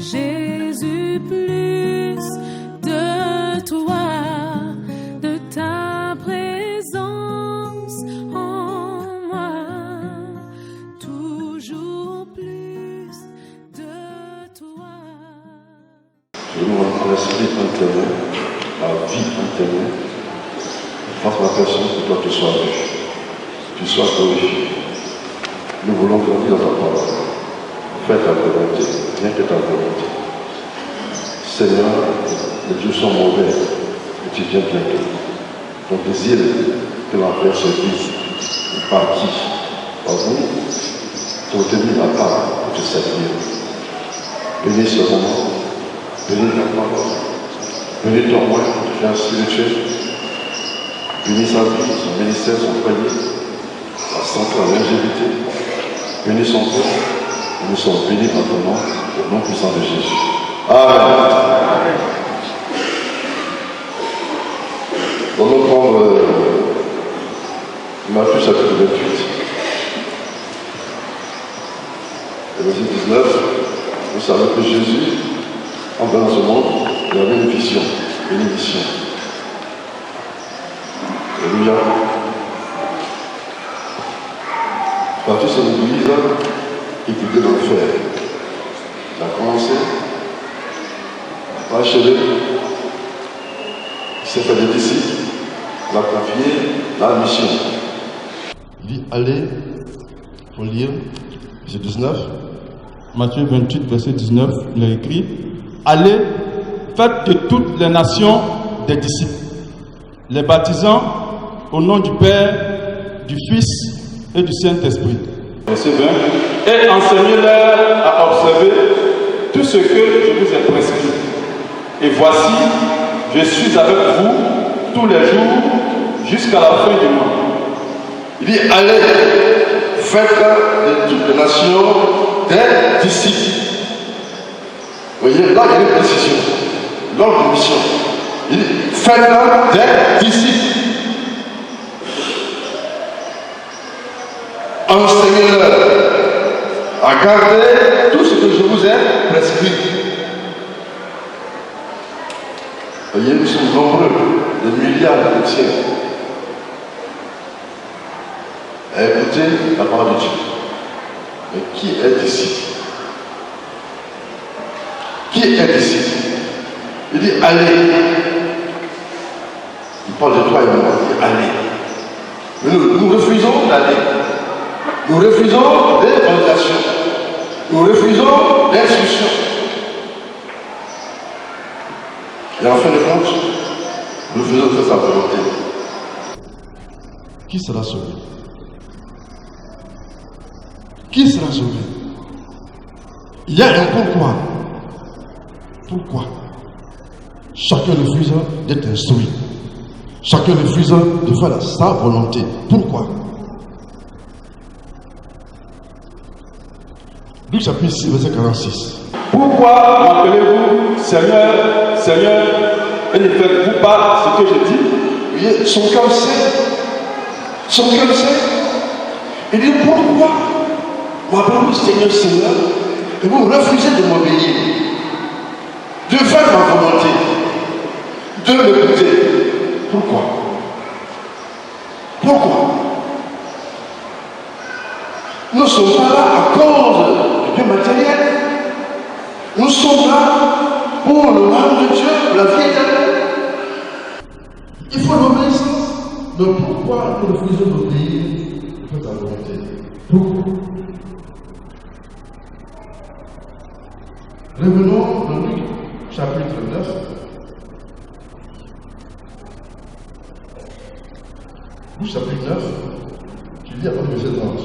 Jésus, plus de toi, de ta présence en moi, toujours plus de toi. Je nous rends l'esprit intérieur, la vie intérieure, face à la personne que toi tu sois riche, tu sois glorifié. Nous voulons grandir dans ta parole. Fais ta volonté, rien que ta volonté. Seigneur, les dieux sont mauvais, et tu viens bientôt. Ton désir que l'enfer se vise, par qui? Par vous, tu as tenu la part pour te servir. Bénis ce moment, bénis ta parole, bénis ton moyen de faire spirituel, bénis sa vie, son ministère, son foyer, sa santé, la longévité, bénis son peuple. Nous sommes bénis par ton nom, au nom puissant de Jésus. Amen. Nous allons prendre Matthieu chapitre 28. Et verset 19. Vous savez que Jésus, en venant dans ce monde, il avait une vision, une mission. Alléluia. Partout sur l'église, qui était dans l'enfer. Il a commencé, il a achevé, il s'est fait des disciples, il a confié la mission. Il dit allez, il faut lire, verset 19. Matthieu 28, verset 19, il a écrit allez, faites de toutes les nations des disciples, les baptisant au nom du Père, du Fils et du Saint-Esprit. Verset 20. Et enseignez-leur à observer tout ce que je vous ai prescrit. Et voici, je suis avec vous tous les jours jusqu'à la fin du mois. Il dit allez, faites de toutes les nations des disciples. Vous voyez, là il y a une précision. L'ordre de mission. Il dit faites des disciples. Enseignez-leur à garder tout ce que je vous ai prescrit. Vous voyez, nous sommes nombreux, des milliards de chrétiens, à écouter la parole de Dieu. Mais qui est disciple? Qui est disciple? Il dit allez. Il parle de toi et moi, il dit allez. Mais nous refusons d'aller. Nous refusons des orientations. Nous refusons l'instruction. Et en fin de compte, nous faisons faire sa volonté. Qui sera sauvé? Qui sera sauvé? Il y a un pourquoi. Pourquoi? Chacun refuse d'être instruit. Chacun refuse de faire sa volonté. Pourquoi? Luc chapitre 6, verset 46. Pourquoi m'appelez-vous Seigneur, Seigneur, et ne faites-vous pas ce que je dis? Oui, son cœur sait. Son cœur sait. Il dit pourquoi m'appelez-vous Seigneur, Seigneur, et vous refusez de m'obéir, de faire ma volonté, de m'écouter. Pourquoi? Pourquoi? Nous ne sommes pas là à cause du bien matériel. Nous sommes là pour le royaume de Dieu, la vie éternelle. Il faut l'obéissance. Donc pourquoi nous refusons d'obéir à ta volonté? Pourquoi? Revenons dans Luc chapitre 9. Luc chapitre 9, tu lis à partir du verset 30.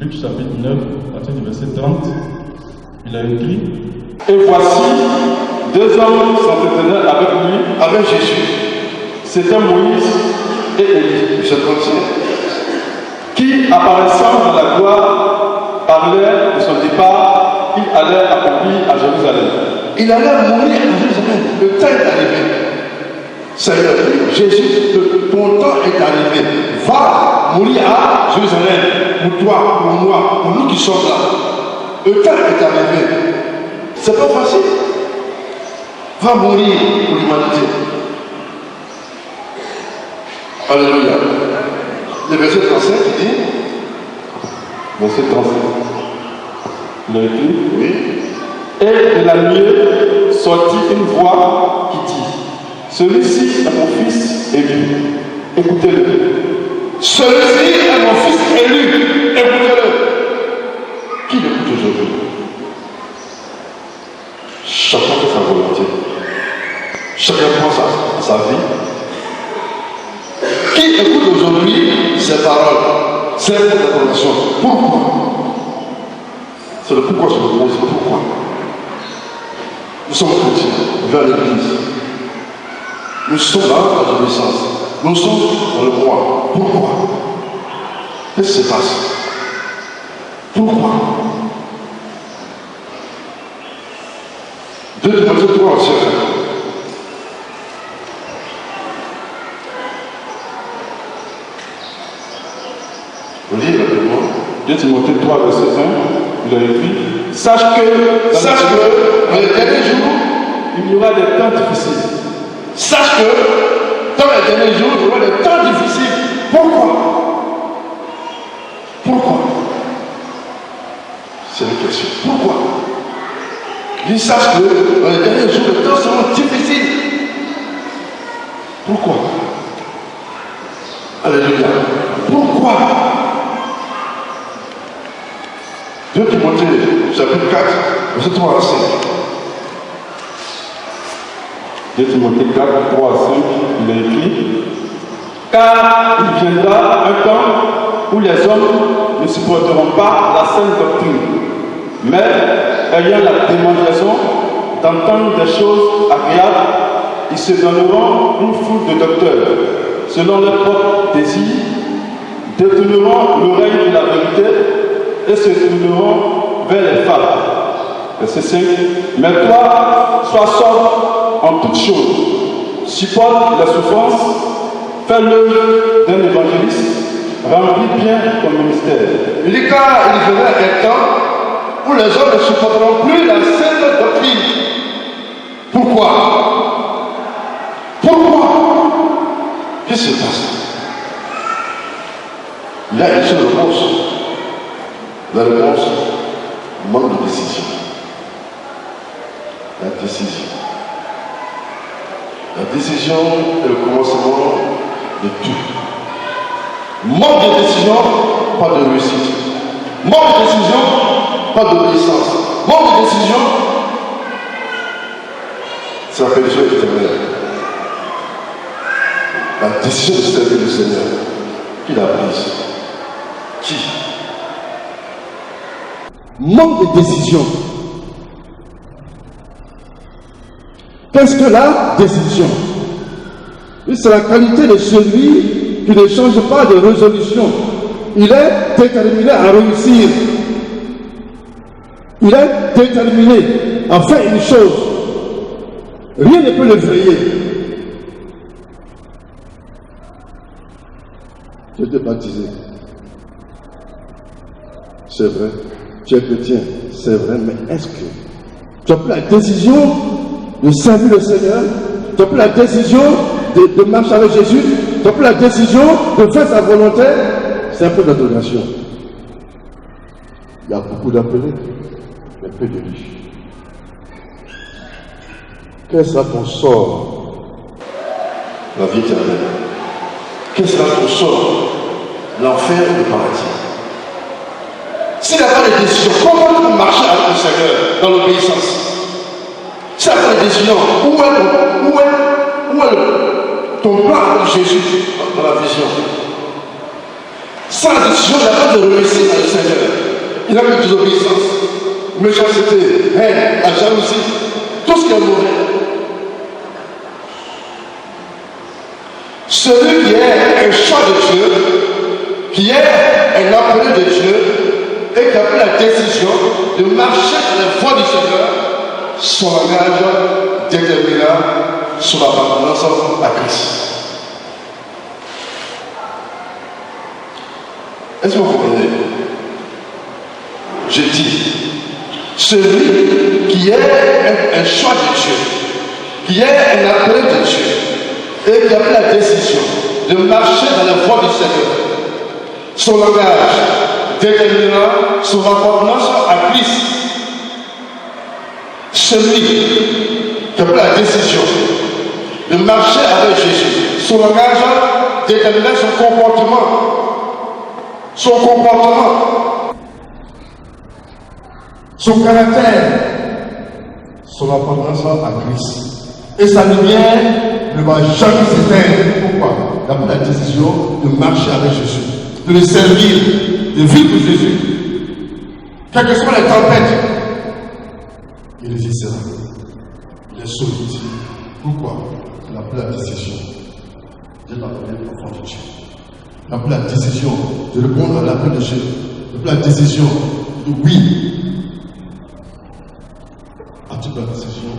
Luc chapitre 9, à partir du verset 30, il a écrit et voici, deux hommes s'entretenaient avec lui, avec Jésus. C'était Moïse et Élie, Verset 35. qui, apparaissant dans la gloire, parlaient de son départ, il allait accomplir à Jérusalem. Il allait mourir à Jérusalem. Le temps est arrivé. Seigneur, Jésus, ton temps est arrivé. Va mourir à Jérusalem. Pour toi, pour moi, pour nous qui sommes là. Le temps est arrivé. C'est pas facile. Va mourir pour l'humanité. Alléluia. Le verset 35 qui dit, verset 35, il a écrit, oui, et de la nuée sortit une voix qui dit, celui-ci est mon fils élu, écoutez-le. celui-ci est mon fils élu, écoutez-le. Qui l'écoute aujourd'hui? Chacun fait sa volonté. Chacun prend sa vie. Qui écoute aujourd'hui ces paroles, ces informations? Pourquoi? C'est le pourquoi je me pose. Pourquoi? Nous sommes chrétiens, vers l'église. Nous sommes là dans l'obéissance. Nous sommes dans le roi. Pourquoi? Qu'est-ce qui se passe? Pourquoi? 2 Timothée 3 verset 1. Vous lisez rapidement. 2 Timothée 3 verset 1, il a écrit, sache que dans les derniers jours, il y aura des temps difficiles. sache que dans les derniers jours, il y aura des temps difficiles. Pourquoi? Pourquoi? C'est une question. Pourquoi? Il sache que dans les derniers jours, les temps seront difficiles. Pourquoi? Alléluia. Pourquoi? 2 Timothée, chapitre 4, verset 3 à 5. 2 Timothée 4, 3 à 5, il a écrit, car il viendra un temps où les hommes ne supporteront pas la saine doctrine, mais ayant la démangeaison d'entendre des choses agréables, ils se donneront une foule de docteurs, selon leurs propres désirs, détourneront l'oreille de la vérité et se tourneront vers les fables. Verset 5. Mais toi, sois sobre en toutes choses, supporte la souffrance, fais l'œuvre d'un évangéliste, remplis bien ton ministère. Il dit car il viendra un temps où les hommes ne supporteront plus la saine doctrine. Pourquoi? Pourquoi? Qu'est-ce qui se passe? Il y a une seule réponse. La réponse, manque de décision. La décision. La décision est le commencement de tout. Manque de décision, pas de réussite. Manque de décision, pas d'obéissance. Manque de décision, c'est la perdition éternelle. La décision de servir le Seigneur, qui l'a prise? Qui? Manque de décision. Qu'est-ce que la décision? C'est la qualité de celui qui ne change pas de résolution. Il est déterminé à réussir. Il est déterminé à faire une chose. Rien ne peut l'effrayer. Tu es baptisé. C'est vrai. Tu es chrétien. C'est vrai. Mais est-ce que tu as pris la décision de servir le Seigneur? Tu as pris la décision de marcher avec Jésus? Tu as pris la décision de faire sa volonté? C'est un peu d'interrogation. Il y a beaucoup d'appelés, mais peu de riches. Quel sera ton sort? La vie éternelle. Quel sera ton sort? L'enfer ou le paradis? S'il n'y a pas de décision, comment tu peux marcher avec le Seigneur dans l'obéissance? S'il n'y a pas de décision, où est ton plan avec Jésus dans la vision? Sans la décision, il n'y a pas de réussite avec le Seigneur. Il n'y a que des obéissances, méchanceté, haine, la jalousie, tout ce qui est mauvais. Celui qui est un choix de Dieu, qui est un appelé de Dieu, et qui a pris la décision de marcher dans la voie du Seigneur, son engagement déterminant sur l'appartenance à Christ. Est-ce que vous comprenez? J'ai dit, celui qui est un choix de Dieu, qui est un appel de Dieu, et qui a pris la décision de marcher dans la voie du Seigneur. Son langage déterminera son appartenance à Christ. Celui qui a pris la décision de marcher avec Jésus, son langage déterminera son comportement. Son comportement, son caractère, son appartenance à Christ. Et sa lumière ne va jamais s'éteindre. Pourquoi? Il a pris la décision de marcher avec Jésus, de le servir, de vivre pour Jésus. Quelles que soient les tempêtes, il résistera. Il est solide. Pourquoi? Il a pris la décision de l'appeler enfant de Dieu. Il a pris la décision de répondre à l'appel de Dieu. Il a pris la décision de oui. As-tu pris la décision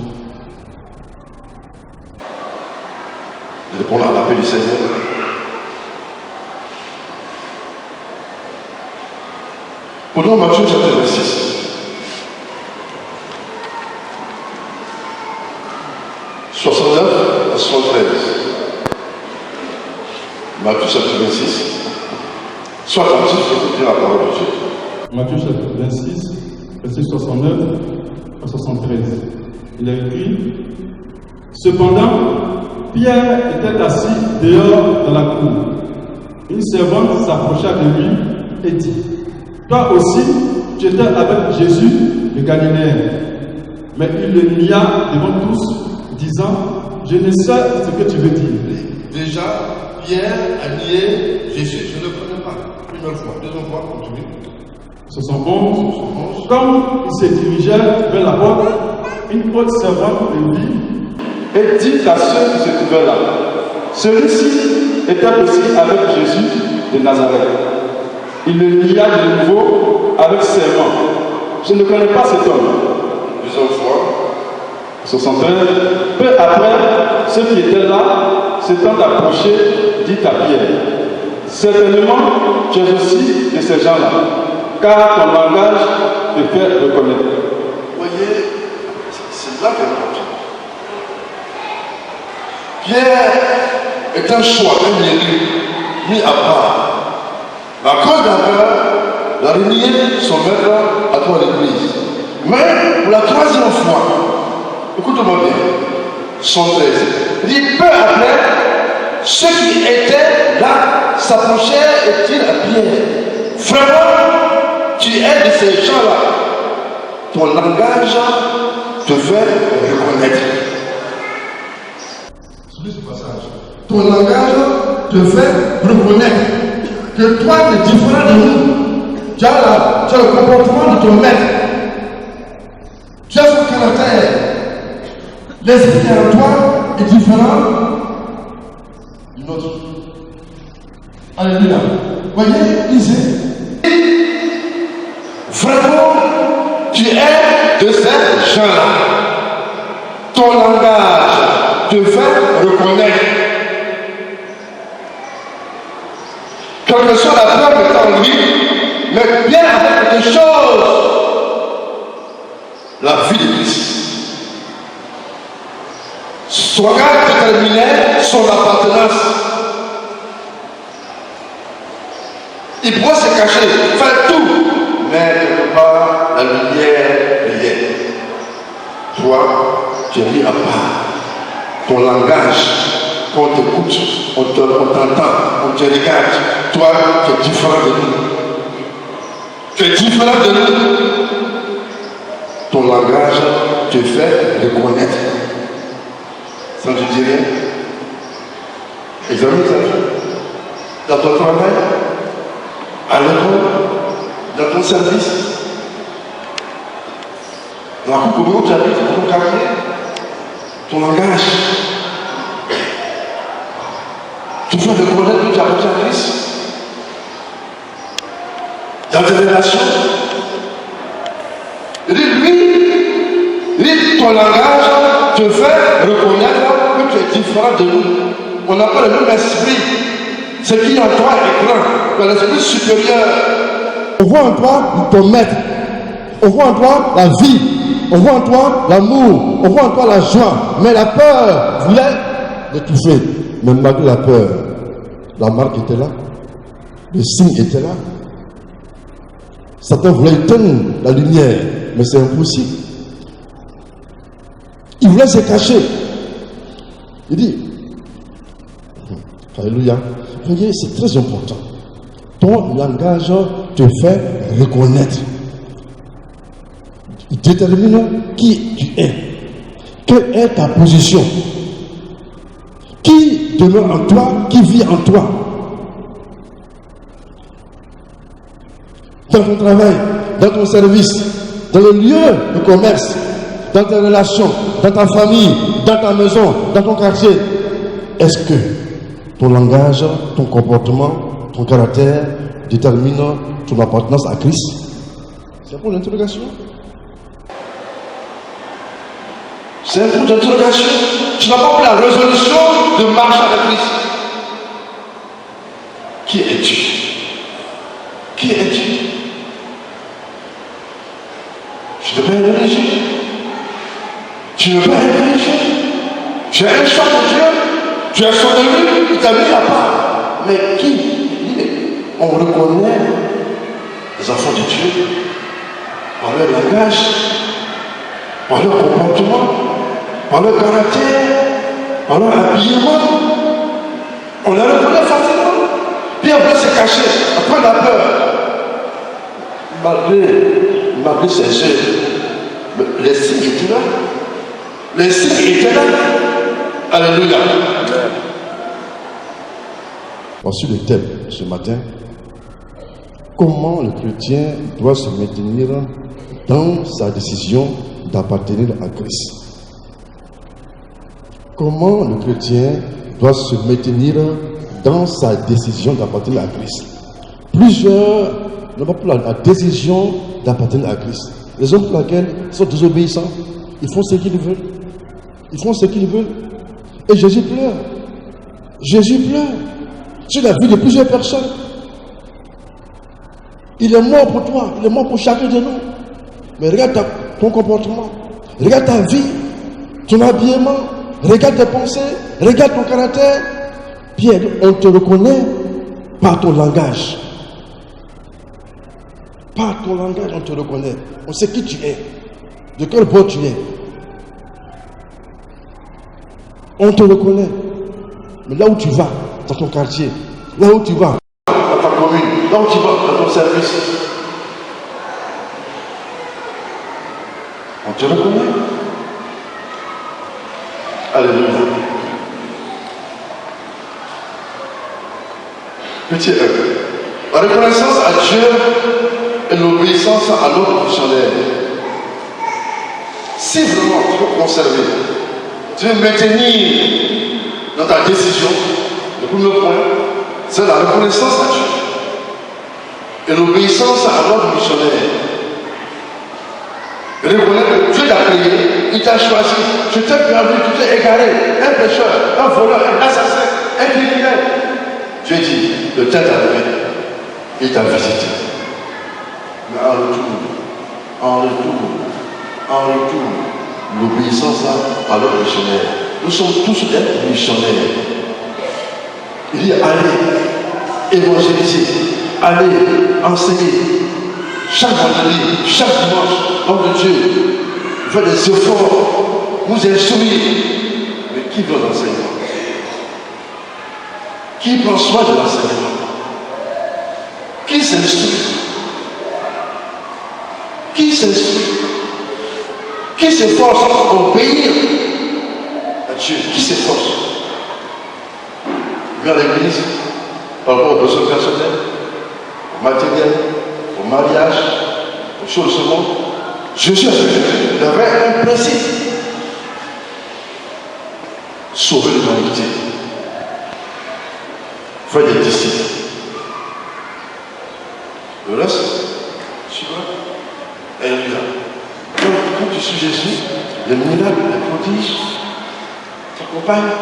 de répondre à l'appel du Seigneur? Prenons Matthieu chapitre 26. « 69 à 73. Matthieu chapitre 26. Sois attentif, écoutez la parole de Dieu. Matthieu chapitre 26, verset 69 à 73. Il est écrit: Cependant, Pierre était assis dehors dans la cour. Une servante s'approcha de lui et dit: Toi aussi, tu étais avec Jésus le Galiléen. Mais il le nia devant tous, disant: Je ne sais ce que tu veux dire. Déjà, Pierre a nié Jésus, je ne le connais pas. Première fois, deuxième fois, continue. 71. Comme il se dirigeait vers la porte, une autre servante le vit Et dit à ceux qui se trouvaient là: Celui-ci était aussi avec Jésus de Nazareth. Il le nia de nouveau avec serment: Je ne connais pas cet homme. Deuxième fois. 73. Peu après, ceux qui étaient là, s'étant approchés, dit à Pierre: Certainement, tu es aussi de ces gens-là, car ton langage te fait reconnaître. Vous voyez, c'est là qu'elle est important. Pierre est un choix, un élu, mis à part. À cause d'un peur, il a renié son maître à toi l'église. Mais pour la troisième fois, écoute-moi bien, 113. Il dit: peu après, ceux qui étaient là s'approchaient et dirent à Pierre: Frère, tu es de ces gens-là. Ton langage te fait reconnaître. Suis ce passage. Ton langage te fait reconnaître que toi, tu es différent de nous. Tu as le comportement de ton maître. Tu as son caractère. L'esprit qui est en toi est différent du nôtre. Alléluia. Voyez, lisez. Vraiment, tu es de ces gens-là. Ton langage te fait reconnaître. Quelle que soit la peur que tu as en lui, mais bien avec quelque chose. La vie de Christ. Son regard déterminait son appartenance. Il pourrait se cacher, faire tout, mais quelque part, la lumière brillait. Toi, tu es mis à part. Ton langage, quand on t'écoute, on t'entend, on te regarde. Toi, tu es différent de nous. Tu es différent de nous. Ton langage te fait reconnaître. Sans te dire rien. Examine ta vie. Dans ton travail, à l'école, dans ton service, dans la coupe où tu habites, dans ton quartier, ton langage. Tu fais reconnaître que tu appartiens à Christ. Dans tes relations. Il dit, ton langage te fait reconnaître que tu es différent de nous. On n'a pas le même esprit. Ce qui en toi est grand, dans l'esprit supérieur. On voit en toi ton maître. On voit en toi la vie. On voit en toi l'amour. On voit en toi la joie. Mais la peur voulait l'étouffer. Mais malgré la peur, la marque était là. Le signe était là. Satan voulait éteindre la lumière. Mais c'est impossible. Il voulait se cacher. Il dit, alléluia, voyez, c'est très important. Ton langage te fait reconnaître. Il détermine qui tu es. Quelle est ta position? Qui demeure en toi? Qui vit en toi? Dans ton travail, dans ton service, dans le lieu de commerce, dans tes relations, dans ta famille, dans ta maison, dans ton quartier. Est-ce que ton langage, ton comportement, ton caractère détermine ton appartenance à Christ? C'est pour l'interrogation. C'est un point d'interrogation. Tu n'as pas pris la résolution de marcher avec Christ. Qui es-tu? Qui es-tu? Tu ne peux pas être religieux. Tu ne peux pas être religieux. Tu es un choix de Dieu. Tu es son ami. Il t'a mis à part. Mais qui? On reconnaît les enfants de Dieu par leur langage, par leur comportement, par leur caractère, par leur habillement. On les reconnaît facilement. Puis on peut se cacher, après la peur. Malgré ses yeux, les signes étaient là. Les signes étaient là. Alléluia. Voici le thème ce matin. Comment le chrétien doit se maintenir dans sa décision d'appartenir à Christ? Comment le chrétien doit se maintenir dans sa décision d'appartenir à Christ? Plusieurs n'ont pas pris la décision d'appartenir à Christ. Les hommes pour lesquels ils sont désobéissants, ils font ce qu'ils veulent. Ils font ce qu'ils veulent. Et Jésus pleure. Jésus pleure sur la vie de plusieurs personnes. Il est mort pour toi, il est mort pour chacun de nous. Mais regarde ton comportement, regarde ta vie, ton habillement, regarde tes pensées, regarde ton caractère. Pierre, on te reconnaît par ton langage. Par ton langage, on te reconnaît. On sait qui tu es, de quel bord tu es. On te reconnaît. Mais là où tu vas, dans ton quartier, là où tu vas, Dans ta commune, là où tu vas, dans ton service, on te reconnaît. Alléluia. Petit 1. La reconnaissance à Dieu et l'obéissance à l'ordre missionnaire. Si vraiment tu veux conserver, tu veux maintenir dans ta décision, le premier point, c'est la reconnaissance à Dieu et l'obéissance à l'ordre missionnaire. Reconnaître que Dieu t'a créé, il t'a choisi, tu t'es perdu, tu t'es égaré, un pécheur, un voleur, un assassin, un criminel. Dieu dit, le temps est arrivé, il t'a visité. Mais en retour, l'obéissance à l'ordre missionnaire. Nous sommes tous des missionnaires. Il dit, allez évangéliser, allez enseigner. Chaque vendredi, chaque dimanche, l'homme de Dieu fait des efforts, nous instruire. Mais qui veut l'enseignement? Qui prend soin de l'enseignement? Qui s'instruit? Qui s'instruit? Qui s'efforce à obéir à Dieu? Qui s'efforce? Vers l'église, par rapport aux besoins personnels, au matériel, au mariage, aux choses de ce monde. Jésus avait un principe. Sauver l'humanité. Faire des disciples. Le reste, tu vois, elle est là. Quand tu suis Jésus, les miracles, les prodiges t'accompagnent.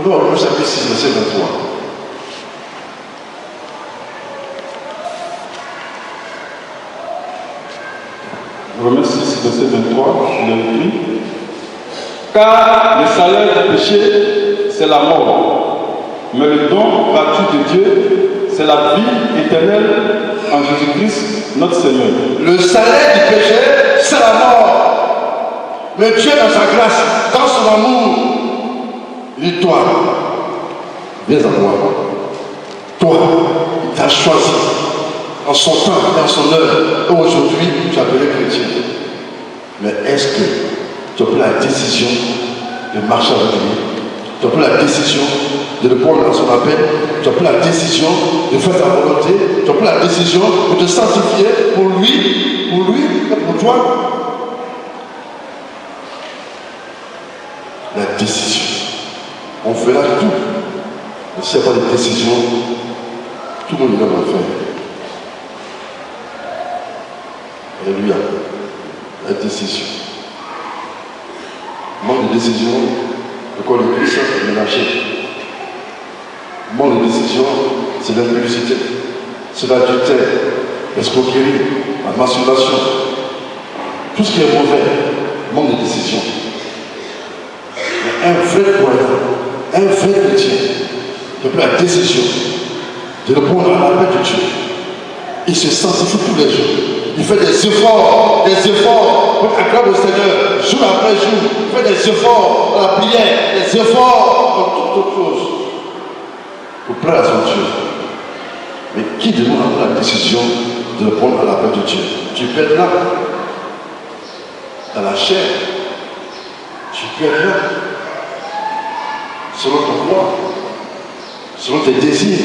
Alors, Romains chapitre 6, verset 23. Romains 6, verset 23, il est écrit. Car le salaire du péché, c'est la mort. Mais le don gratuit de Dieu, c'est la vie éternelle en Jésus-Christ, notre Seigneur. Le salaire du péché, c'est la mort. Mais Dieu, dans sa grâce, dans son amour, il dit, toi, viens à moi. Toi, il t'a choisi en son temps et en son heure. Et aujourd'hui, tu es appelé chrétien. Mais est-ce que tu as pris la décision de marcher avec lui? Tu as pris la décision de répondre à son appel? Tu as pris la décision de faire ta volonté? Tu as pris la décision de te sanctifier pour lui et pour toi? La décision. On fera tout. Mais s'il n'y a pas de décision, tout le monde va faire. Alléluia. La décision. Manque de décision, le corps de Christ est ménagé. Manque de décision, c'est l'impudicité, c'est l'adultère, l'escroquerie, la masturbation. Tout ce qui est mauvais, manque de décision. Mais un vrai croyant, un vrai chrétien, qui a pris la décision de répondre à l'appel de Dieu, il se sanctifie tous les jours. Il fait des efforts pour acclamer le Seigneur, jour après jour. Il fait des efforts dans la prière, des efforts dans toutes choses pour plaire à son Dieu. Mais qui demande la décision de répondre à l'appel de Dieu? Tu peux être là, dans la chair. Tu peux être là, selon ton moi, selon tes désirs.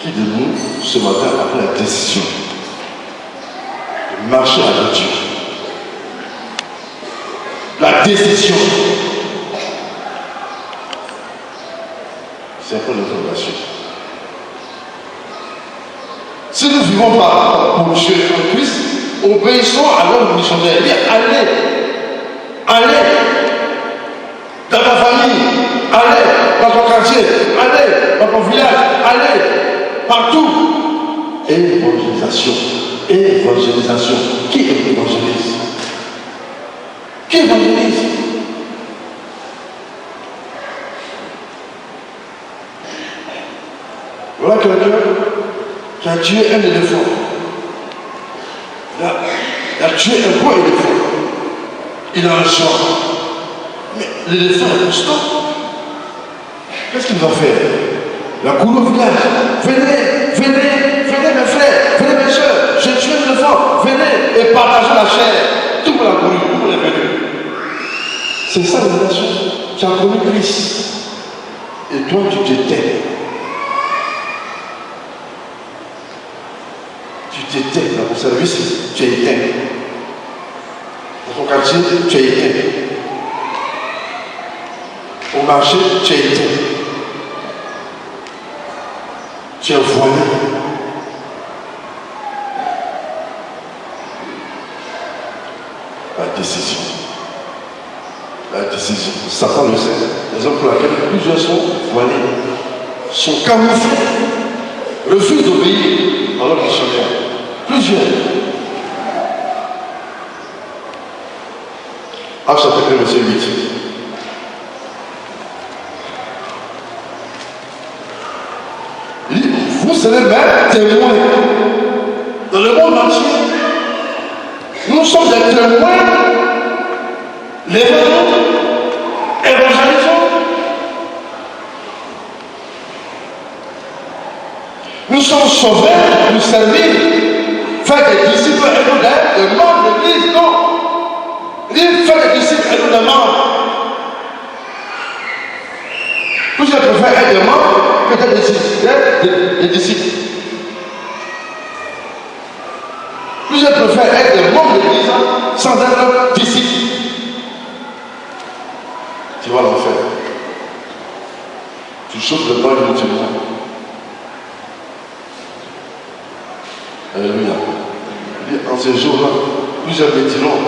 Qui de nous, ce matin, a pris la décision de marcher avec Dieu? La décision. C'est un peu notre relation. Si nous vivons pas pour Dieu en Christ, obéissons à l'homme missionnaire. Il dit, allez dans ta famille, allez dans ton quartier, allez dans ton village, allez partout. Évangélisation. Évangélisation. Qui évangélise? Qui évangélise? Voilà quelqu'un qui a tué un éléphant. Il a tué un gros éléphant. Il a un choix. Mais l'éléphant est constant. Qu'est-ce qu'il va faire? La cour au village. Venez mes frères, venez mes soeurs, j'ai tué un éléphant, venez et partagez la chair. Tout le monde a couru, tout le monde est venu. C'est ça la relation. Tu as connu Christ. Et toi tu t'étais. Tu t'étais dans ton service, tu es éteint. Dans ton quartier, tu es éteint. Au marché, tu es éteint. Tu es voilé. La décision. La décision. Satan le sait. Raison pour laquelle plusieurs sont voilés, sont camouflés, refusent d'obéir à leur missionnaire. Plusieurs. Actes chapitre 1, verset 8. Il dit, vous serez même témoins dans le monde entier. Nous sommes des témoins. L'évangile, évangélisons. Nous sommes sauvés pour servir, faire des disciples et nous des membres de l'Église. Non. Il dit faire des disciples et nous des membres. Plusieurs préfèrent être des membres que des disciples. Plusieurs préfèrent être des membres de l'Église sans être disciples. Tu vas l'enfer. Tu chauffes le pain inutilement. Alléluia. En ces jours-là, plusieurs me diront,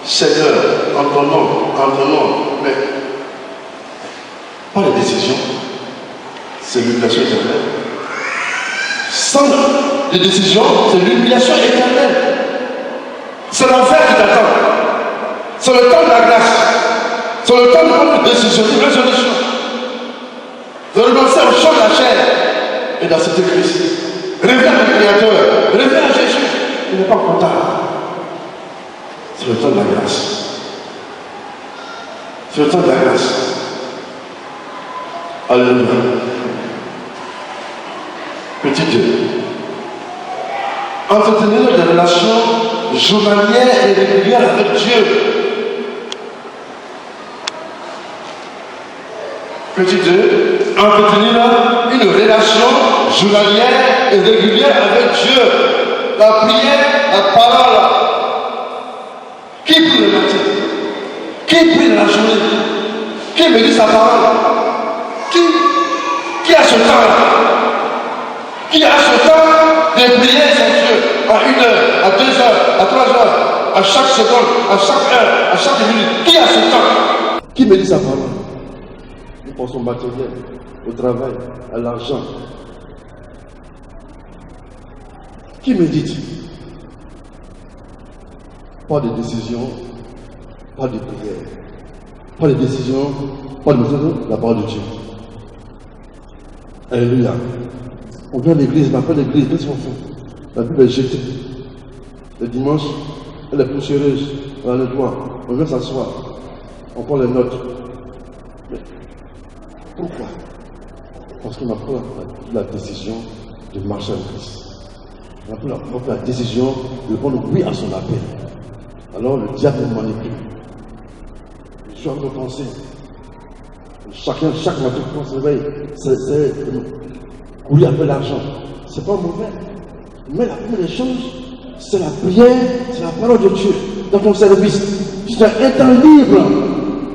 Seigneur, en ton nom, mais pas les décisions, c'est l'humiliation éternelle. Sans de décision, c'est l'humiliation éternelle. C'est l'enfer qui t'attend. C'est le temps de la grâce. C'est le temps de prendre une décision, une résolution. De renoncer au champ de la chair et d'accepter Christ. Reviens à le Créateur. Reviens à Jésus. Il n'est pas content. C'est le temps de la grâce. C'est le temps de la grâce. Alléluia. Petit 2. Entretenir des relations journalières et régulières avec Dieu. Petit 2. Entretenir une relation journalière et régulière avec Dieu. La prière, la parole. Qui prie le matin? Qui prie la journée? Qui me dit sa parole? Qui a ce temps-là? Qui a ce temps de prier son Dieu à 1 heure, à 2 heures, à 3 heures, à chaque seconde, à chaque heure, à chaque minute? Qui a ce temps? Qui me dit sa parole? Nous pensons au matériel, au travail, à l'argent. Qui médite? Pas de décision, pas de prière. Pas de décision, pas de décision, la parole de Dieu. Alléluia. On vient à l'église, mais après l'église, qu'est-ce qu'on fait? La Bible est jetée. Le dimanche, elle est poussiéreuse, on la nettoie, on vient s'asseoir, on prend les notes. Mais pourquoi? Parce qu'on a pris la décision de marcher avec Christ. On a pris la décision de répondre oui à son appel. Alors le diable nous manipule. Je suis en train de penser. Chaque matin qu'on se réveille, c'est courir après l'argent. C'est pas mauvais. Mais la première des choses, c'est la prière, c'est la parole de Dieu dans ton service. Tu as un temps libre.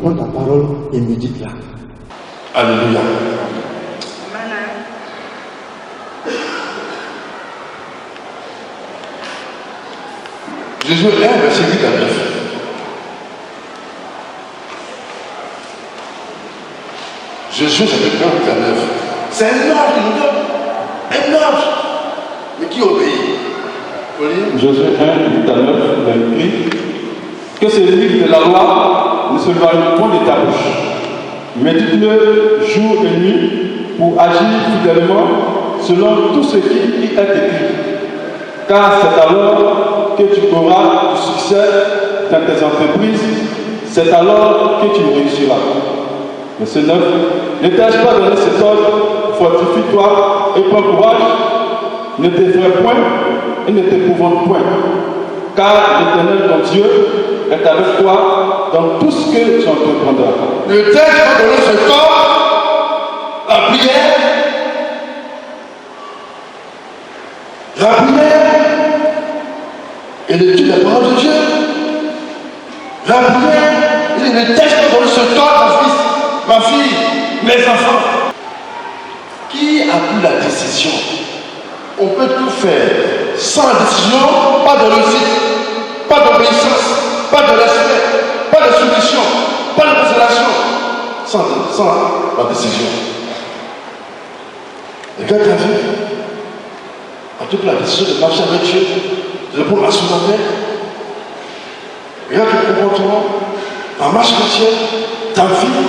Prends ta parole et médite-la. Alléluia. Jésus 1, verset 8 à 9. Jésus, c'est le 1, 8 à 9. C'est un ordre qui nous donne. Un ordre. Mais qui obéit? Josué 1, 8 à 9, il a écrit que ce livre de la loi ne se varie point de ta bouche. Médite-le jour et nuit pour agir fidèlement selon tout ce qui y est écrit. Car c'est alors que tu auras du succès dans tes entreprises, c'est alors que tu réussiras. Verset 9. Ne t'ai-je pas donné cet ordre? Fortifie-toi et prends courage. Ne t'effraie point et ne t'épouvante point. Car l'Éternel ton Dieu est avec toi dans tout ce que tu entreprendras. Ne t'ai-je pas donné cet ordre? La prière. La prière. Et l'étude de la parole de Dieu. La prière. Il ne t'ai-je pas donné ce temps, mon fils, ma fille, mes enfants. Qui a pris la décision? On peut tout faire. Sans la décision, pas de réussite, pas d'obéissance, pas de respect, pas de soumission, pas de consolation. Sans la décision. Regarde ta vie. On te pris la décision de marcher avec Dieu, de répondre à son appel. Regarde ton comportement, ta marche chrétienne, ta vie.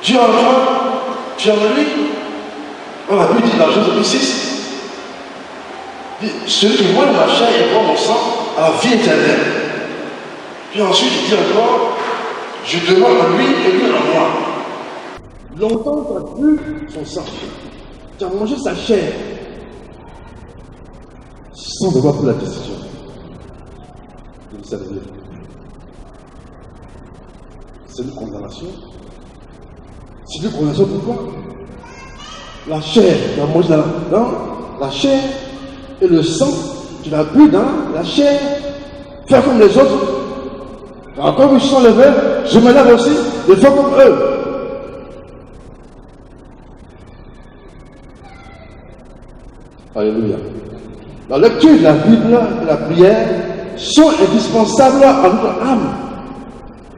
Dieu en toi, tu es en lui. On a vu dit dans Josué 6, celui qui voit ma chair et boit mon sang a la vie éternelle. Puis ensuite il dit encore, je demande à lui et lui en moi. Longtemps tu as bu son sang, tu as mangé sa chair, sans devoir prendre la décision de le servir. C'est une condamnation. C'est une condamnation pourquoi? La chair, tu as mangé dans la chair et le sang, tu l'as bu dans la chair. Faire comme les autres. Encore ils sont levés, je me lève aussi, de faire comme eux. Alléluia. La lecture de la Bible et la prière sont indispensables à notre âme.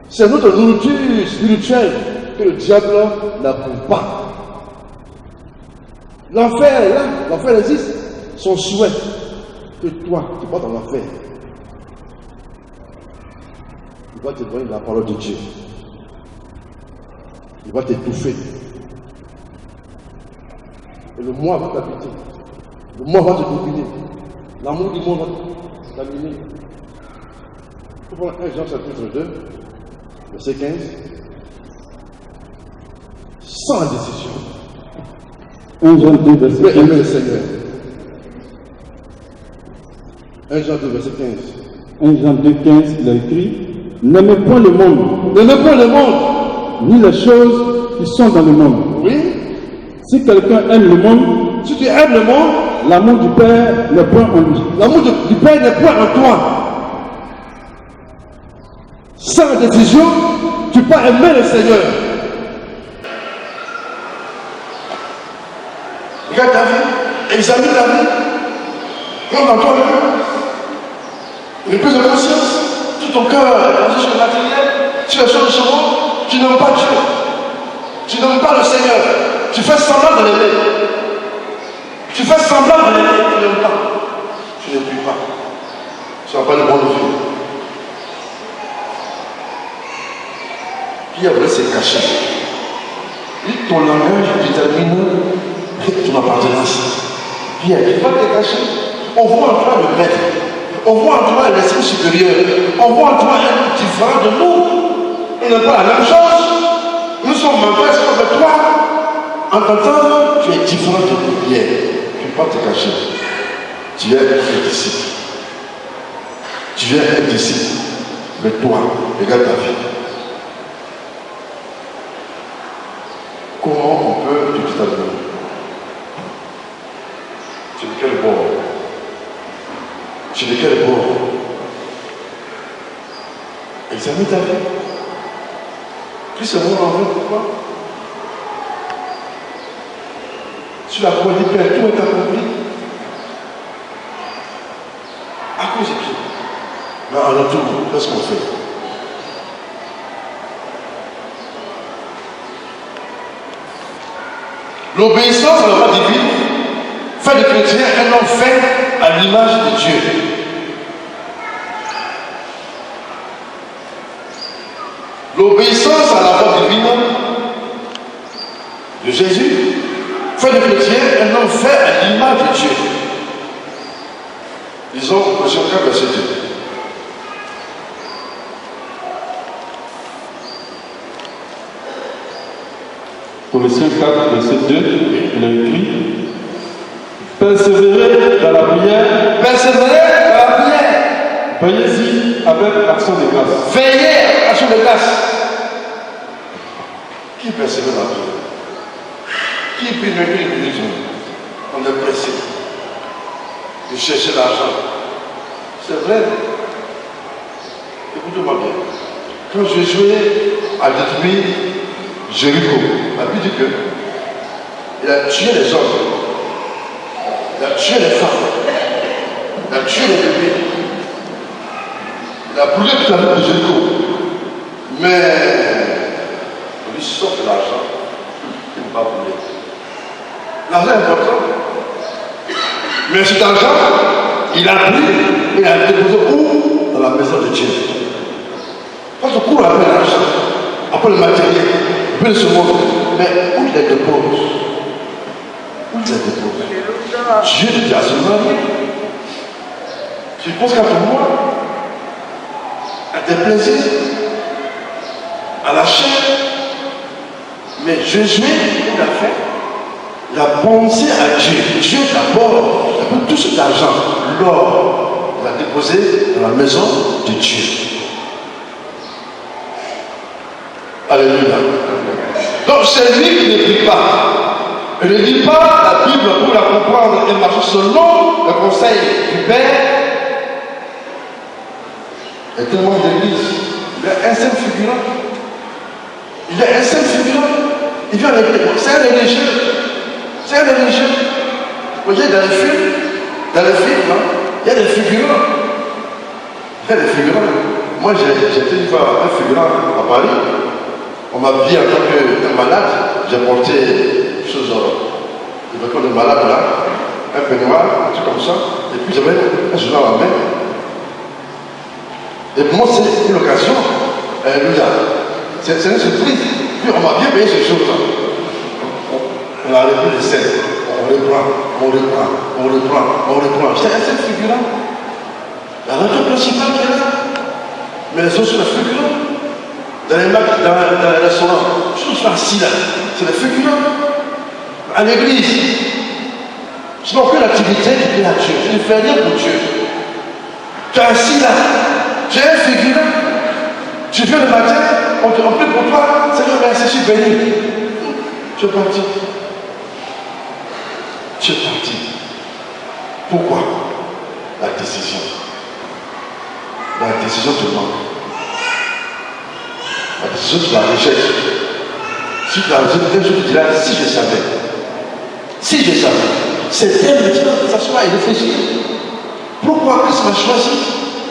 C'est notre nourriture spirituelle que le diable n'approuve pas. L'enfer est là, l'enfer existe. Son souhait que toi, tu vas dans l'enfer. Il va te donner la parole de Dieu. Il va t'étouffer. Et le moi va t'habiter. Le moi va te dominer. L'amour du monde va t'aminer. Il faut prendre 1 Jean chapitre 2, verset 15. Sans décision. 1 Jean 2, verset 15. Aimer le Seigneur. 1 Jean 2, verset 15. 1 Jean 2, 15, il a écrit: n'aimez point le monde, N'aimez pas le monde. ni les choses qui sont dans le monde. Oui. Si quelqu'un aime le monde, Si tu aimes le monde, l'amour du Père n'est point en lui. l'amour du Père n'est point en toi. Sans décision, tu peux aimer le Seigneur. Regarde ta vie, examine ta vie. Comme dans toi-même. Une prise de conscience. Tout ton cœur est basé sur le matériel, sur les choses de ce monde. Tu n'aimes pas Dieu. Tu n'aimes pas le Seigneur. Tu fais semblant de l'aimer. Tu fais semblant de l'aimer. Tu n'aimes pas. Tu ne pries pas. Tu n'as pas le bon de vie. Puis après, c'est caché. Et ton langage détermine ton appartenance. Pierre, tu vas te cacher. On voit en toi le maître. On voit en toi l'esprit supérieur. On voit en toi un différent de nous. On n'est pas la même chose. Nous sommes mauvais comme toi. En t'entendant, tu es différent de nous. Pierre, tu ne peux pas te cacher. Tu es un disciple. Tu es un disciple. Mais toi, regarde ta vie. Comment on peut te distinguer? Tu es de quel bord? Tu es de quel bord? Examine ta vie. Plus ce monde en veut, pourquoi? Tu l'as croix du Père, tout est accompli. À cause de qui? Mais en retour, qu'est-ce qu'on fait? L'obéissance à la loi divine fait du chrétien un homme fait à l'image de Dieu. L'obéissance à la loi divine de Jésus fait du chrétien un homme fait à l'image de Dieu. Disons, Colossiens 4, verset 2. Colossiens 4, verset 2, il a écrit: persévérez dans la prière. Persévérez dans la prière. Veillez-y avec action de grâce. Veillez à action de grâce. Qui persévère dans la prière? Qui prie une minute? On est pressé de chercher l'argent. C'est vrai. Écoutez-moi bien. Quand Josué a détruit Jéricho, la Bible dit qu'il a tué les hommes, il a tué les femmes, il a tué les bébés, il a brûlé toute la ville de Jéricho. Mais on lui sort de l'argent, il ne va pas brûler. L'argent est important. Mais cet argent, il a pris et il a déposé où? Dans la maison de Dieu. Parce que pour après l'argent, après le matériel, après ce monde, mais où il les dépose? Où il les dépose? Dieu te dit à ce moment, tu penses qu'à ton moi, à tes plaisirs, à la chair, mais Jésus, il a fait. Il a pensé à Dieu. Dieu d'abord, il a pris tout cet argent, l'or, il l'a déposé dans la maison de Dieu. Alléluia. Donc c'est lui qui ne prie pas. Il ne lit pas la Bible pour la comprendre et marcher selon le conseil du Père. Il y a tellement d'églises. Il y a un seul figurant. Il y a un seul figurant. Il vient avec les. C'est un religieux. C'est un religieux. Vous voyez, dans les films, il y a des figurants. Il y a des figurants. Moi, j'étais une fois un figurant à Paris. On m'a dit en tant que malade, j'ai porté des choses de malade là, un peignoir, un truc comme ça, et puis j'avais un journal à la main. Et pour moi, c'est une occasion. Alléluia. C'est une surprise. Puis on m'a bien payé ces choses-là. On a repris les scènes. On reprend. C'est un seul figurant. La raison principale qui est là. Mais les autres sont les figurants. Dans les restaurants, ceux qui sont assis là, c'est les figurants. À l'église, je n'ai aucune activité qui plaît à Dieu. Je ne fais rien pour Dieu. Tu es assis là, tu es un figurant. Tu viens le matin, on te remplit pour toi, Seigneur, merci, je suis béni. Tu es parti. Tu es parti. Pourquoi? La décision. La décision te manque. La décision, tu la rejettes. Si tu la rejettes, je te dirai, si je savais. Si je savais. C'est bien maintenant de s'asseoir et réfléchir. Pourquoi Christ m'a choisi?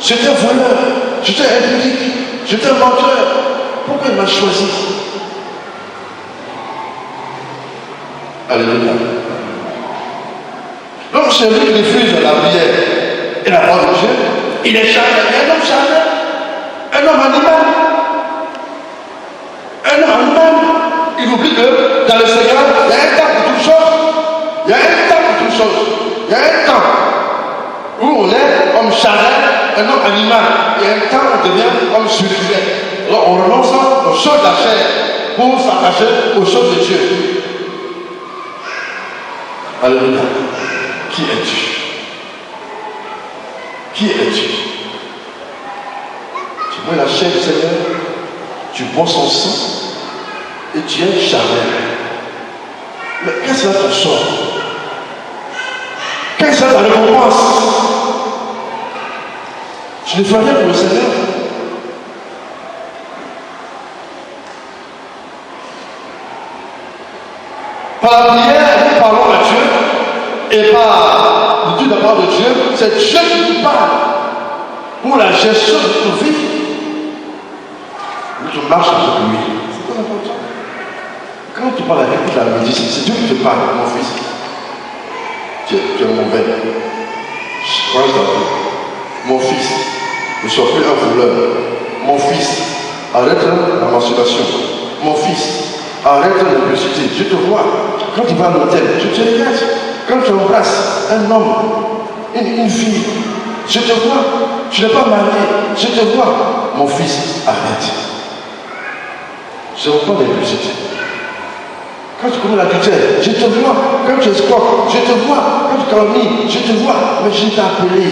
J'étais un voleur, j'étais impudique, j'étais un menteur. Pourquoi il m'a choisi? Alléluia. Donc celui qui refuse la prière et la parole de Dieu, il est chargé, un homme chargé, un homme animal. Un homme animal. Il oublie que dans le Seigneur, il y a un temps pour toutes choses. Il y a un temps pour toutes choses. Il y a un temps où on est homme charnel, un homme animal. Il y a un temps où on devient homme spirituel. Alors on renonce aux choses de la chair pour s'attacher aux choses de Dieu. Alléluia. Qui es-tu? Qui es-tu? Tu vois la chair du Seigneur, tu bois son sang et tu es charnel. Mais qu'est-ce que ça te sort? Qu'est-ce que ça te récompense? Tu ne fais rien pour le Seigneur. Par la prière, nous parlons à Dieu, et par l'étude de la parole de Dieu, c'est Dieu qui nous parle pour la gestion de notre vie. Tu marches avec lui. C'est très important. Quand tu parles avec lui, la médecine, c'est Dieu qui te parle, mon fils. Tu es mauvais. Je crois que mon fils, ne sois plus un voleur. Mon fils, arrête la masturbation. Mon fils, arrête la publicité. Je te vois. Quand tu vas à l'hôtel, je te regarde. Quand tu embrasses un homme, une fille, je te vois. Tu n'es pas marié. Je te vois. Mon fils, arrête. Je ne vois pas les publicités. Quand tu commets l'adultère, je te vois. Quand tu escroques, je te vois. Quand tu calomnies, je te vois. Mais je t'ai appelé.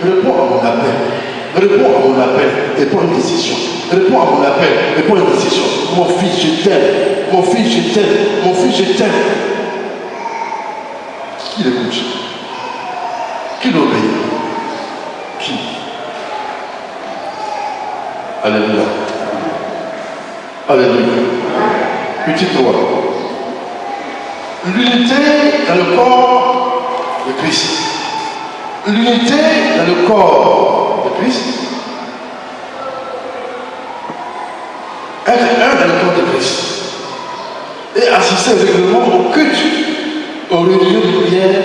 Réponds à mon appel. Réponds à mon appel et prends une décision. Réponds à mon appel et prends une décision. Mon fils, je t'aime. Mon fils, je t'aime. Mon fils, je t'aime. Qui l'écoute? Qui l'obéit? Qui? Alléluia. Alléluia. Petite loi. L'unité dans le corps de Christ. L'unité dans le corps de Christ. Être un dans le corps de Christ. Et assister régulièrement au culte, aux réunions de prière,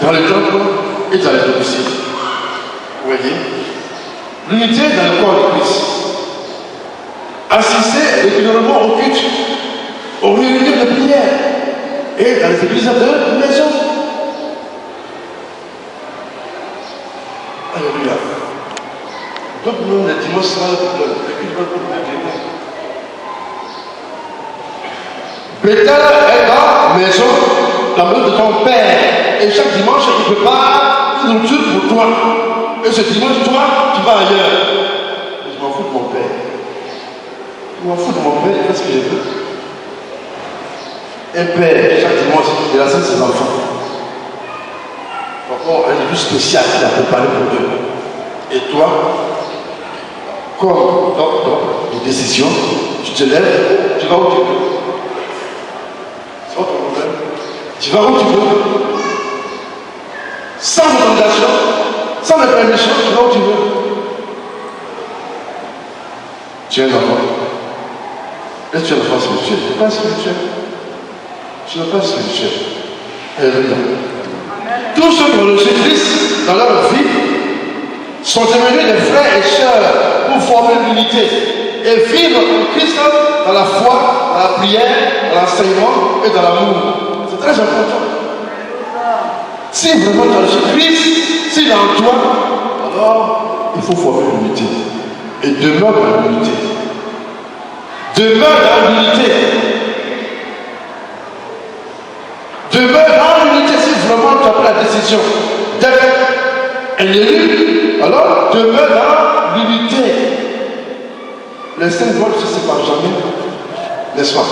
dans le temple et dans les domiciles. Vous voyez? L'unité dans le corps de Christ. Assister régulièrement au culte, aux réunions de prière et dans les églises de maison. Alléluia. Donc nous, les dimanches, sera le Bethel est la maison, la maison de ton père. Et chaque dimanche, il prépare une nourriture pour toi. Et ce dimanche, toi, tu vas ailleurs. Je m'en fous de mon père. Je m'en fous de mon père, il fait ce que je veux. Un père, chaque dimanche, il a ses enfants. Encore un lieu spécial qu'il a préparé pour eux. Et toi, comme dans une décision, tu te lèves, tu vas où tu veux. C'est autre problème. Tu vas où tu veux. Sans autorisation, sans la permission, tu vas où tu veux. Tu es un enfant. Est-ce que tu es un enfant spirituel? Tu n'es pas spirituel. Tu n'es pas spirituel. Alléluia. Tous ceux qui ont reçu Christ dans leur vie sont devenus des frères et sœurs pour former l'unité et vivre en Christ dans la foi, dans la prière, dans l'enseignement et dans l'amour. C'est très important. Si vraiment tu as reçu Christ, s'il est en toi, alors il faut former l'unité. Et demeure dans l'unité. Demeure dans l'unité. Demeure dans l'unité si vraiment tu as pris la décision d'être un élu, alors demeure dans l'unité. Les saints ne se séparent jamais, n'est-ce pas?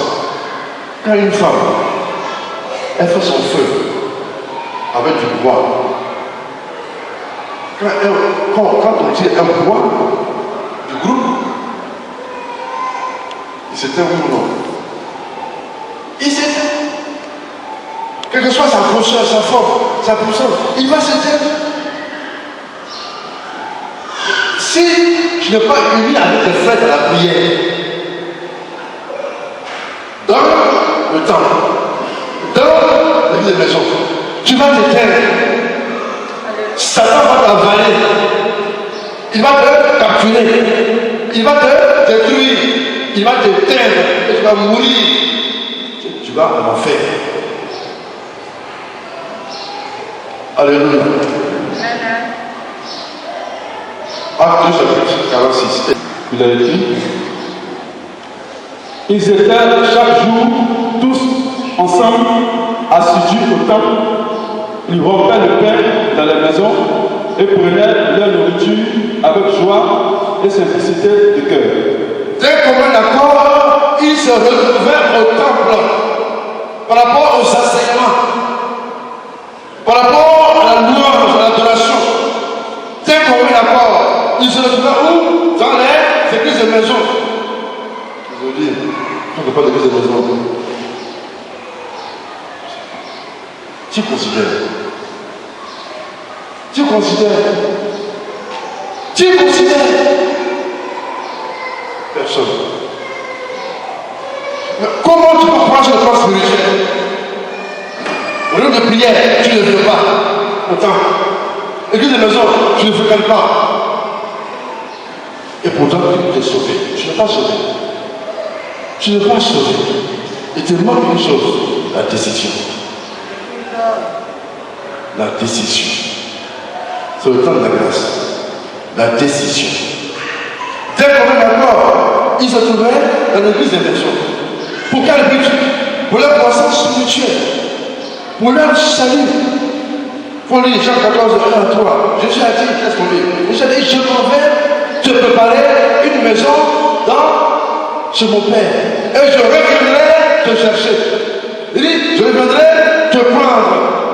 Quand une femme, elle fait son feu avec du bois, quand on dit un bois du groupe, il s'éteint ou non? Il s'éteint. Quelle que soit sa grosseur, sa forme, sa puissance, il va s'éteindre. Si tu n'es pas uni avec tes frères de la prière, dans le temple, dans l'église de maison, tu vas t'éteindre. Satan va t'avaler. Il va te capturer. Il va te détruire. Il va t'éteindre. Et tu vas mourir. Tu vas en enfer. Alléluia. Acte 2, chapitre 46. Il a écrit, ils étaient chaque jour tous ensemble assidus au temple. Ils rompaient le pain dans la maison et prenaient leur nourriture avec joie et simplicité de cœur. D'un commun accord, ils se retrouvaient au temple par rapport aux enseignements, par rapport à la louange, à l'adoration. D'un commun accord, ils se retrouvaient où? Dans les églises de maison. Je veux dire, on ne parle pas d'église de maison. Tu considères personne. Mais comment tu peux croire sur le plan spirituel? Au lieu de prière, tu ne le fais pas. Autant. Église de maison, tu ne le fais pas. Et pourtant, tu es sauvé. Tu n'es pas sauvé. Tu n'es pas sauvé. Il te manque une chose, la décision. La décision. C'est le temps de la grâce. La décision. Dès qu'on est d'accord, ils se trouvaient dans l'église des maisons. Pour quel but? Pour leur croissance spirituelle. Pour leur salut. Pour lire Jean 14, 1 à 3. Jésus a dit, qu'est-ce qu'on lit? Jésus a dit, je m'en vais te préparer une maison chez mon Père. Et je reviendrai te chercher. Il dit, je reviendrai te prendre.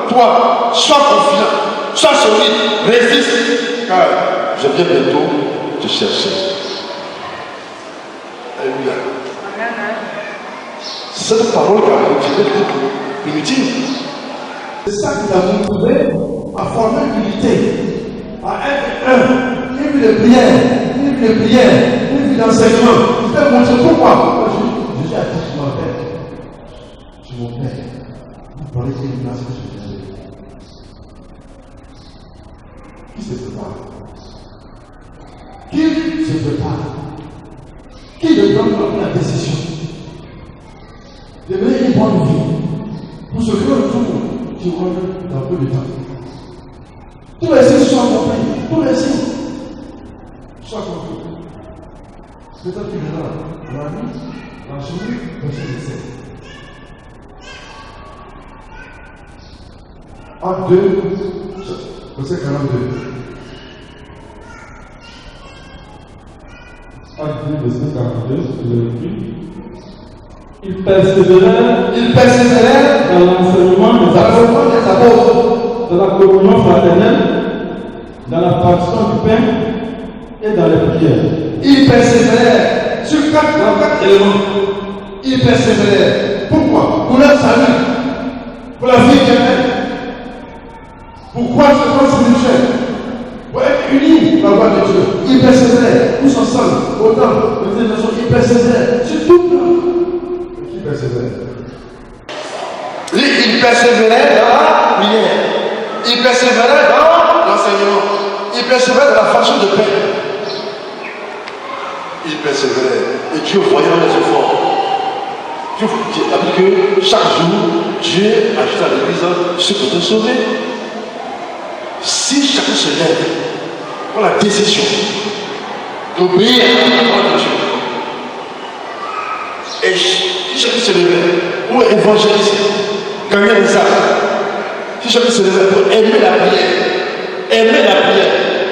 Toi, sois confiant, sois solide, résiste, car je viens bientôt te chercher. Alléluia. Cette parole qui a continué primitive, c'est ça qui t'a motivé à former l'unité, à être un, une vie de prière, une vie d'enseignement. Je t'ai montré pourquoi. Jésus a dit, je m'en vais. Je m'en vais. Vous parlez d'une place que je viens. Qui se prépare? Qui se prépare? Qui donne la décision de mener une bonne vie pour ce que le tour qui rentre dans peu de temps? Tous les signes soient compris. Tous les signes soient compris. C'est toi qui verras la nuit, la journée, verset 17. Acte 2, verset 42. Acte 2, verset 42, il est écrit. Il persévérait dans l'enseignement des apôtres, dans la communion fraternelle, dans la fraction du pain et dans les prières. Il persévérait sur quatre éléments. Il persévérait. Pourquoi? Pour leur salut, pour la vie éternelle. Pourquoi ce plan spirituel? Pour être unis par la voix de Dieu. Il persévérait. Tous ensemble, autant, il persévérait sur tout plan. Qui persévère? Il Il persévérait dans la prière. Il persévérait dans l'enseignement. Il persévérait dans la façon de paix. Il persévérait. Et Dieu voyait les efforts. Dieu a dit que chaque jour, Dieu ajoute à l'église ce pour te sauver. Si chacun se lève, prend la décision d'obéir à la parole de Dieu, et si chacun se lève pour évangéliser, gagner les âmes, si chacun se lève pour aimer la prière,